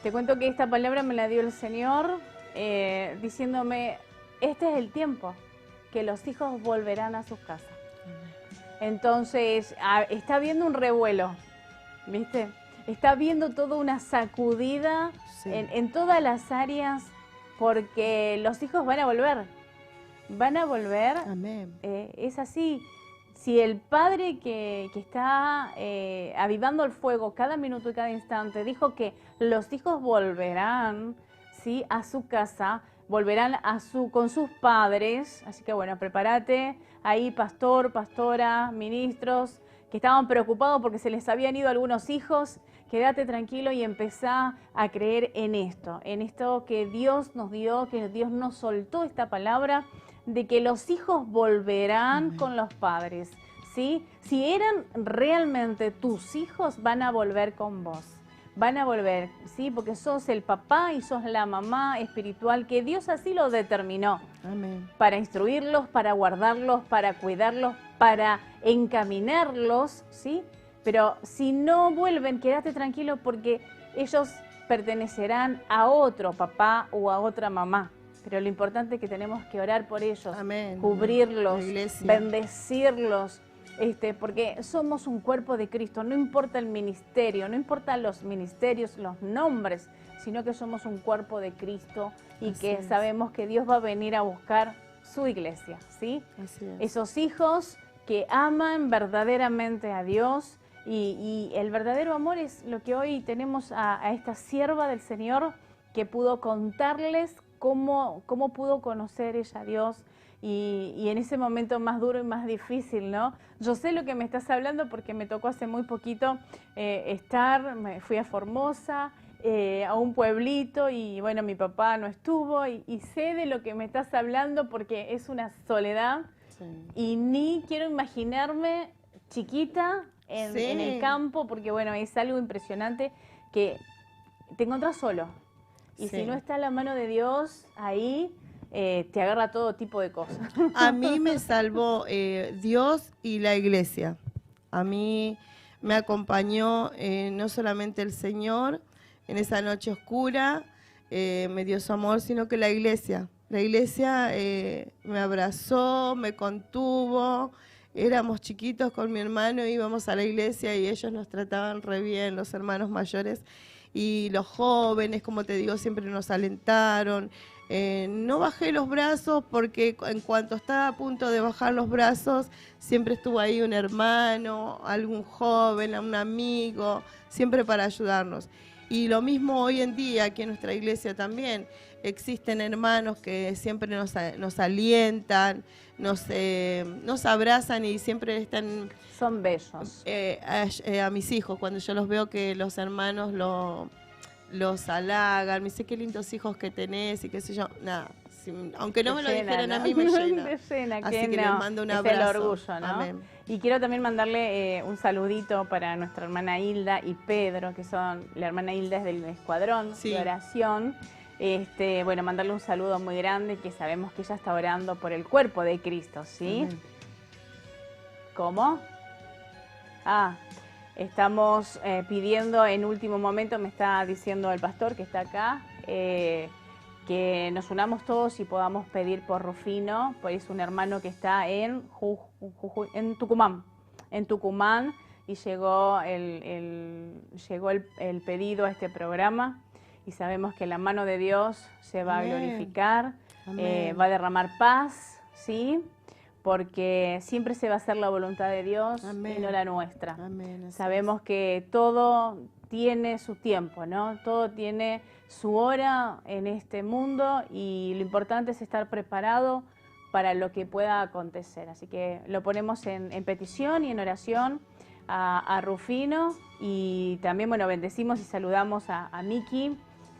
Te cuento que esta palabra me la dio el Señor diciéndome, este es el tiempo que los hijos volverán a sus casas. Amén. Entonces, está habiendo un revuelo, ¿viste? Está habiendo toda una sacudida sí. en todas las áreas porque los hijos van a volver. Van a volver. Amén. Es así. Si el padre que está avivando el fuego cada minuto y cada instante dijo que los hijos volverán, ¿sí?, a su casa, volverán con sus padres, así que bueno, prepárate ahí, pastor, pastora, ministros, que estaban preocupados porque se les habían ido algunos hijos, quédate tranquilo y empezá a creer en esto que Dios nos dio, que Dios nos soltó esta palabra, de que los hijos volverán Amén. Con los padres, ¿sí? Si eran realmente tus hijos, van a volver con vos. Van a volver, ¿sí? Porque sos el papá y sos la mamá espiritual, que Dios así lo determinó. Amén. Para instruirlos, para guardarlos, para cuidarlos, para encaminarlos, ¿sí? Pero si no vuelven, quédate tranquilo porque ellos pertenecerán a otro papá o a otra mamá. Pero lo importante es que tenemos que orar por ellos, Amén. Cubrirlos, bendecirlos, porque somos un cuerpo de Cristo. No importa el ministerio, no importa los ministerios, los nombres, sino que somos un cuerpo de Cristo y Así que es. Sabemos que Dios va a venir a buscar su iglesia, ¿sí? Así es. Esos hijos que aman verdaderamente a Dios, Y el verdadero amor es lo que hoy tenemos a esta sierva del Señor que pudo contarles cómo pudo conocer ella a Dios y en ese momento más duro y más difícil, ¿no? Yo sé lo que me estás hablando porque me tocó hace muy poquito me fui a Formosa, a un pueblito y bueno, mi papá no estuvo y sé de lo que me estás hablando porque es una soledad y ni quiero imaginarme chiquita en el campo porque bueno, es algo impresionante que te encontrás solo y si no está la mano de Dios ahí, te agarra todo tipo de cosas. A mí me salvó Dios y la iglesia. A mí me acompañó no solamente el Señor en esa noche oscura, me dio su amor, sino que la iglesia. La iglesia me abrazó, me contuvo. Éramos chiquitos con mi hermano, íbamos a la iglesia y ellos nos trataban re bien, los hermanos mayores. Y los jóvenes, como te digo, siempre nos alentaron. No bajé los brazos porque en cuanto estaba a punto de bajar los brazos, siempre estuvo ahí un hermano, algún joven, un amigo, siempre para ayudarnos. Y lo mismo hoy en día aquí en nuestra iglesia también. Existen hermanos que siempre nos alientan, nos abrazan y siempre están... Son bellos. A mis hijos, cuando yo los veo que los hermanos los halagan, me dice qué lindos hijos que tenés y qué sé yo, nada. Aunque no me lo dijeran a mí, me llena. Así que les mando un abrazo. Es el orgullo, ¿no? Amén. Y quiero también mandarle un saludito para nuestra hermana Hilda y Pedro, que son, la hermana Hilda es del escuadrón de oración. Bueno, mandarle un saludo muy grande, que sabemos que ella está orando por el cuerpo de Cristo, ¿sí? Amén. ¿Cómo? Estamos pidiendo en último momento, me está diciendo el pastor que está acá, que nos unamos todos y podamos pedir por Rufino, pues es un hermano que está en Tucumán, y llegó el pedido a este programa y sabemos que la mano de Dios se va a glorificar, va a derramar paz, ¿sí? Porque siempre se va a hacer la voluntad de Dios y no la nuestra. Sabemos que todo tiene su tiempo, ¿no? Todo tiene su hora en este mundo y lo importante es estar preparado para lo que pueda acontecer. Así que lo ponemos en petición y en oración a Rufino y también, bueno, bendecimos y saludamos a Miki,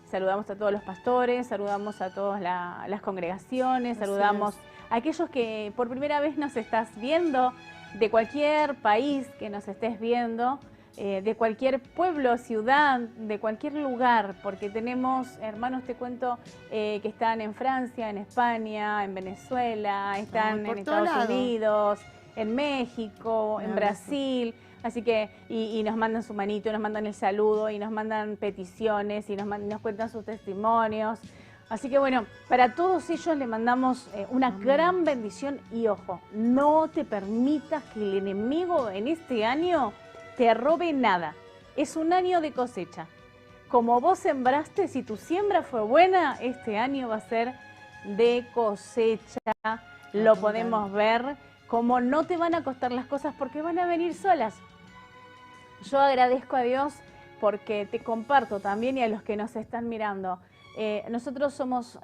saludamos a todos los pastores, saludamos a todas las congregaciones, saludamos a aquellos que por primera vez nos estás viendo, de cualquier país que nos estés viendo, de cualquier pueblo, ciudad, de cualquier lugar, porque tenemos hermanos, te cuento, que están en Francia, en España, en Venezuela, están en Estados Unidos, en México, en Brasil, así que, y nos mandan su manito, nos mandan el saludo, y nos mandan peticiones, y nos cuentan sus testimonios. Así que bueno, para todos ellos le mandamos una gran bendición y ojo, no te permitas que el enemigo en este año te robe nada. Es un año de cosecha. Como vos sembraste, si tu siembra fue buena, este año va a ser de cosecha. Lo podemos ver, como no te van a costar las cosas porque van a venir solas. Yo agradezco a Dios porque te comparto también y a los que nos están mirando. Nosotros somos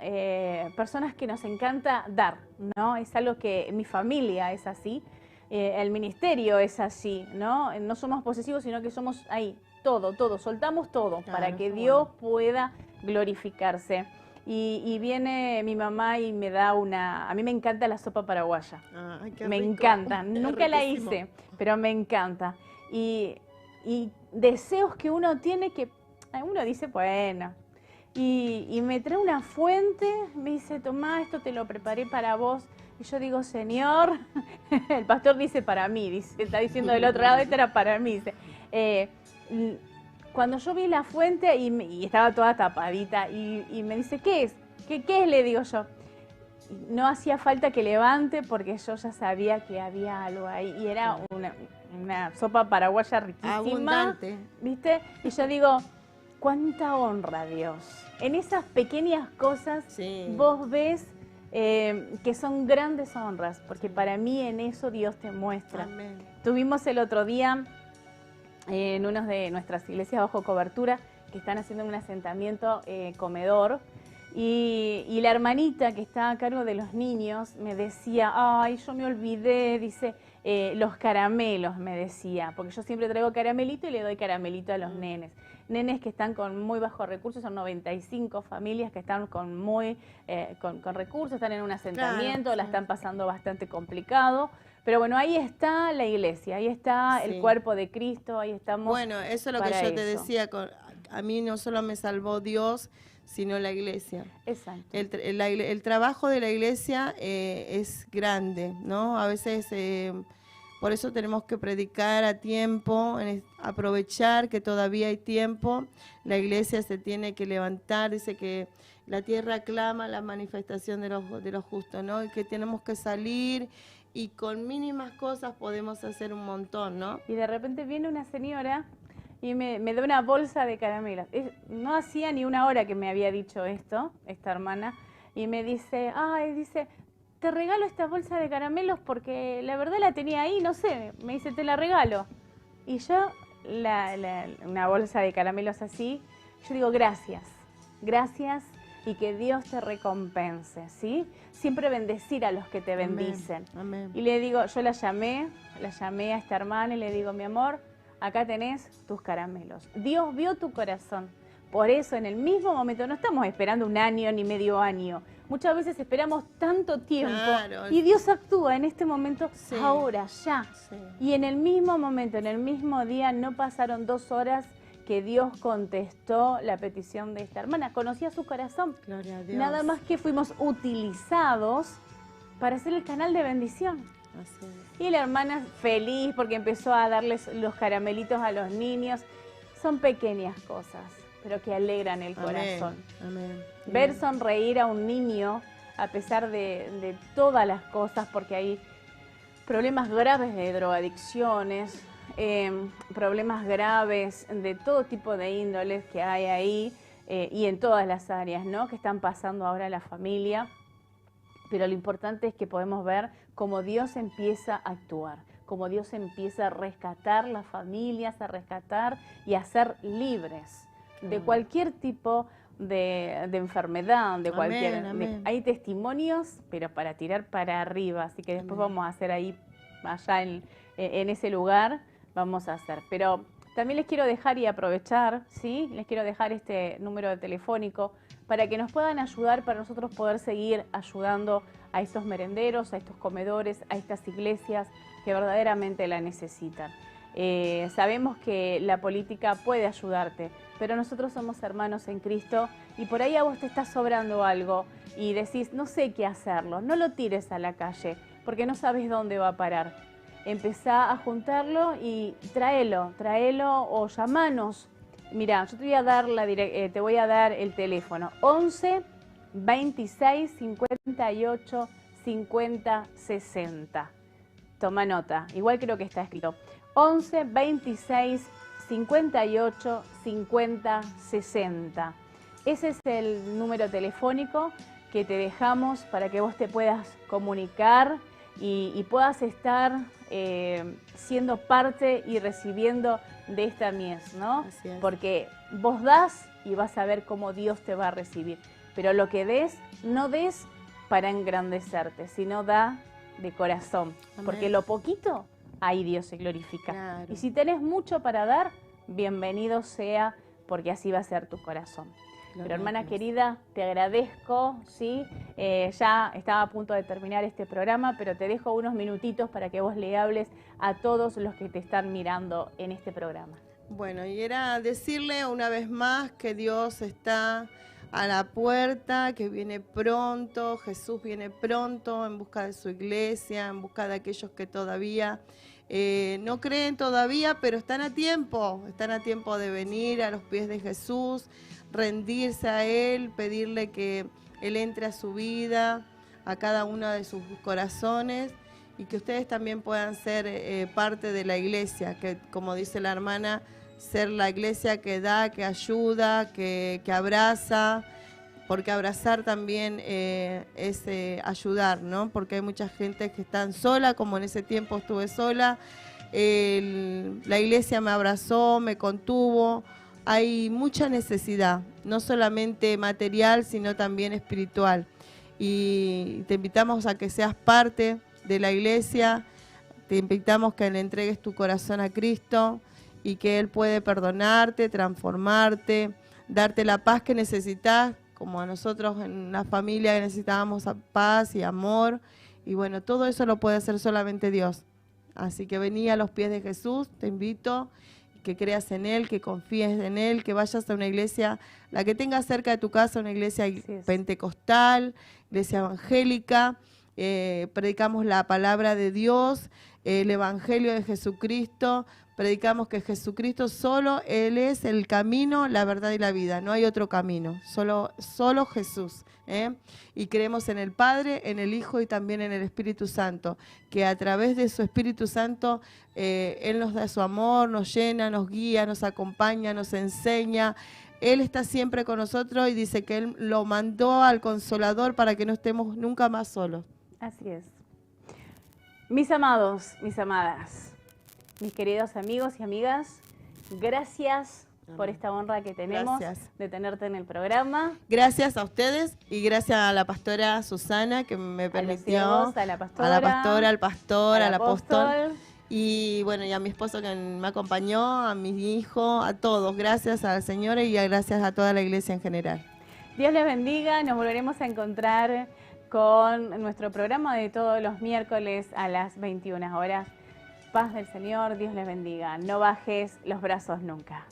personas que nos encanta dar, ¿no? Es algo que mi familia es así, el ministerio es así, ¿no? No somos posesivos, sino que somos ahí, todo, soltamos todo para que Dios pueda glorificarse. Y viene mi mamá y me da a mí me encanta la sopa paraguaya, me encanta, nunca la hice, pero me encanta. Y deseos que uno tiene que, uno dice, bueno... Y me trae una fuente, me dice, tomá, esto te lo preparé para vos. Y yo digo, Señor, el pastor dice para mí, dice, está diciendo del otro lado, esto era para mí. Dice, cuando yo vi la fuente y estaba toda tapadita y me dice, ¿qué es? ¿Qué es? Le digo yo. No hacía falta que levante porque yo ya sabía que había algo ahí. Y era una sopa paraguaya riquísima. Abundante. ¿Viste? Y yo digo... ¡Cuánta honra, Dios! En esas pequeñas cosas vos ves que son grandes honras, porque para mí en eso Dios te muestra. Amén. Tuvimos el otro día en una de nuestras iglesias bajo cobertura que están haciendo un asentamiento comedor. Y la hermanita que está a cargo de los niños me decía, ay, yo me olvidé, dice, los caramelos, me decía, porque yo siempre traigo caramelito y le doy caramelito a los nenes. Nenes que están con muy bajos recursos, son 95 familias que están con con recursos, están en un asentamiento, claro, la están pasando bastante complicado. Pero bueno, ahí está la iglesia, ahí está el cuerpo de Cristo, ahí estamos. Bueno, eso es lo que yo te decía, a mí no solo me salvó Dios, sino la iglesia. Exacto. El trabajo de la iglesia es grande, ¿no? A veces por eso tenemos que predicar a tiempo, aprovechar que todavía hay tiempo. La iglesia se tiene que levantar, dice que la tierra clama la manifestación de los justos, ¿no? Y que tenemos que salir y con mínimas cosas podemos hacer un montón, ¿no? Y de repente viene una señora y me da una bolsa de caramelos. No hacía ni una hora que me había dicho esto, esta hermana, y me dice, ay, dice, te regalo esta bolsa de caramelos porque la verdad la tenía ahí, no sé, me dice, te la regalo. Y yo, una bolsa de caramelos así, yo digo, gracias, gracias y que Dios te recompense, ¿sí? Siempre bendecir a los que te bendicen. Amén. Y le digo, yo la llamé a esta hermana y le digo, mi amor, acá tenés tus caramelos. Dios vio tu corazón. Por eso, en el mismo momento, no estamos esperando un año ni medio año. Muchas veces esperamos tanto tiempo. Claro. Y Dios actúa en este momento, ahora, ya. Sí. Y en el mismo momento, en el mismo día, no pasaron 2 horas que Dios contestó la petición de esta hermana. Conocía su corazón. Gloria a Dios. Nada más que fuimos utilizados para hacer el canal de bendición. Así es. Y la hermana feliz porque empezó a darles los caramelitos a los niños. Son pequeñas cosas, pero que alegran el corazón. Amén. Ver sonreír a un niño a pesar de todas las cosas, porque hay problemas graves de drogadicciones, problemas graves de todo tipo de índoles que hay ahí y en todas las áreas, ¿no?, que están pasando ahora en la familia. Pero lo importante es que podemos ver cómo Dios empieza a actuar, cómo Dios empieza a rescatar las familias, a rescatar y a ser libres de cualquier tipo de enfermedad, de cualquier... hay testimonios, pero para tirar para arriba, así que después vamos a hacer ahí, allá en ese lugar, vamos a hacer. Pero también les quiero dejar y aprovechar, ¿sí? Les quiero dejar este número de telefónico para que nos puedan ayudar, para nosotros poder seguir ayudando a estos merenderos, a estos comedores, a estas iglesias que verdaderamente la necesitan. Sabemos que la política puede ayudarte, pero nosotros somos hermanos en Cristo y por ahí a vos te está sobrando algo y decís, no sé qué hacerlo, no lo tires a la calle porque no sabes dónde va a parar. Empezá a juntarlo y tráelo o llamanos. Mirá, yo te voy a dar el teléfono, 11 26 58 50 60. Toma nota, igual creo que está escrito. 11 26 58 50 60. Ese es el número telefónico que te dejamos para que vos te puedas comunicar y puedas estar siendo parte y recibiendo de esta mies, ¿no? Así es. Porque vos das y vas a ver cómo Dios te va a recibir. Pero lo que des, no des para engrandecerte, sino da de corazón. Amén. Porque lo poquito, ahí Dios se glorifica. Claro. Y si tenés mucho para dar, bienvenido sea, porque así va a ser tu corazón. Pero hermana querida, te agradezco, ¿sí? Ya estaba a punto de terminar este programa, pero te dejo unos minutitos para que vos le hables a todos los que te están mirando en este programa. Bueno, y era decirle una vez más que Dios está a la puerta, que viene pronto, Jesús viene pronto en busca de su iglesia, en busca de aquellos que todavía no creen todavía, pero están a tiempo de venir a los pies de Jesús, rendirse a Él, pedirle que Él entre a su vida, a cada uno de sus corazones, y que ustedes también puedan ser parte de la iglesia, que como dice la hermana, ser la iglesia que da, que ayuda, que abraza, porque abrazar también es ayudar, ¿no? Porque hay mucha gente que están sola, como en ese tiempo estuve sola, la iglesia me abrazó, me contuvo. Hay mucha necesidad, no solamente material, sino también espiritual. Y te invitamos a que seas parte de la iglesia, te invitamos que le entregues tu corazón a Cristo y que Él puede perdonarte, transformarte, darte la paz que necesitas, como a nosotros en la familia que necesitábamos paz y amor. Y bueno, todo eso lo puede hacer solamente Dios. Así que vení a los pies de Jesús, te invito, que creas en Él, que confíes en Él, que vayas a una iglesia, la que tengas cerca de tu casa, una iglesia pentecostal, iglesia evangélica. Predicamos la palabra de Dios, el evangelio de Jesucristo, predicamos que Jesucristo solo, Él es el camino, la verdad y la vida, no hay otro camino, solo Jesús. Y creemos en el Padre, en el Hijo y también en el Espíritu Santo, que a través de su Espíritu Santo Él nos da su amor, nos llena, nos guía, nos acompaña, nos enseña. Él está siempre con nosotros y dice que Él lo mandó al Consolador para que no estemos nunca más solos. Así es. Mis amados, mis amadas, mis queridos amigos y amigas, gracias por esta honra que tenemos de tenerte en el programa. Gracias a ustedes y gracias a la pastora Susana que me permitió, a la pastora, al pastor, al apóstol. Y bueno, y a mi esposo que me acompañó, a mi hijo, a todos. Gracias al Señor y gracias a toda la iglesia en general. Dios les bendiga. Nos volveremos a encontrar con nuestro programa de todos los miércoles a las 21 horas. Paz del Señor, Dios les bendiga. No bajes los brazos nunca.